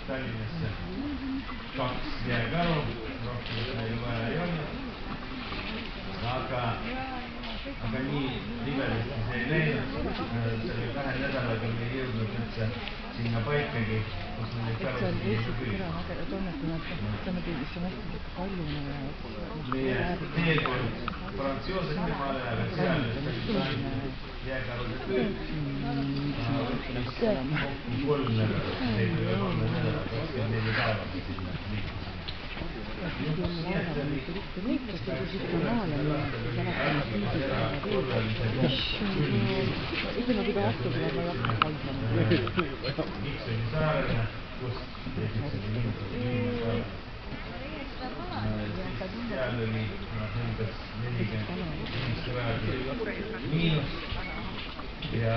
Tallinnasse 2 jääkaru, rohkem meil vaja ei olnud, aga nii libedasti see ei läinud, selle 2 nädalaga me ei jõudnud üldse sinna paikagi, kus me neid karusid ei püüda. Meie teekord Prantsusmaale maale, aga seal just oli jääkarude püük, mis 3 nädalat, see ei ole 3 nädalat, 24 päeva sinna liikus. Miksoni saarena, kust esimesed inimesed seal oli umbes 45 kraadi miinus ja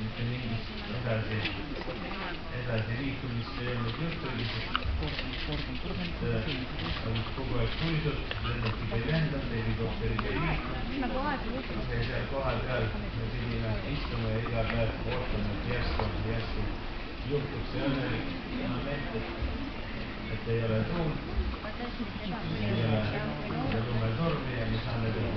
mitte mingist edasi liikumist ei olnud juttugi, sest olid kogu aeg suisud, lennukid ei lendanud, helikopterid ei liikunud. Seal kohal peal me pidime istuma ja iga päev ootama, et järsku juhtuks see õnnelik moment, et ei ole tuult, ei ole lumetormi ja me saame teha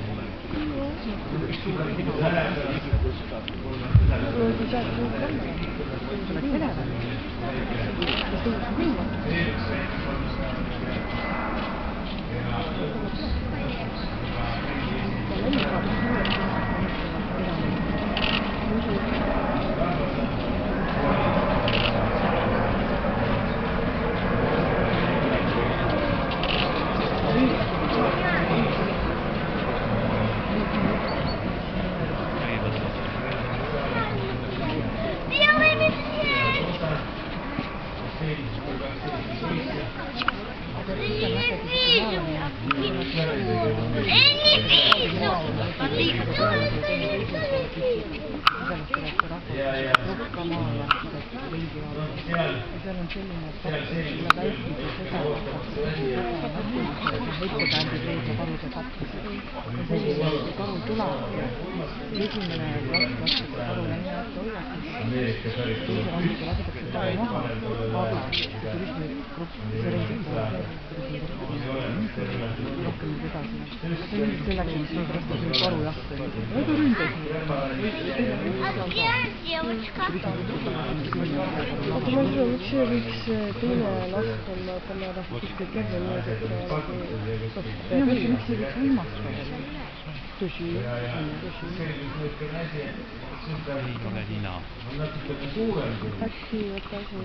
Вообще võiks teine lask olla talle kuskil kerge niimoodi, et miks ei võiks võimast olla? Tõsi. Äkki võtta see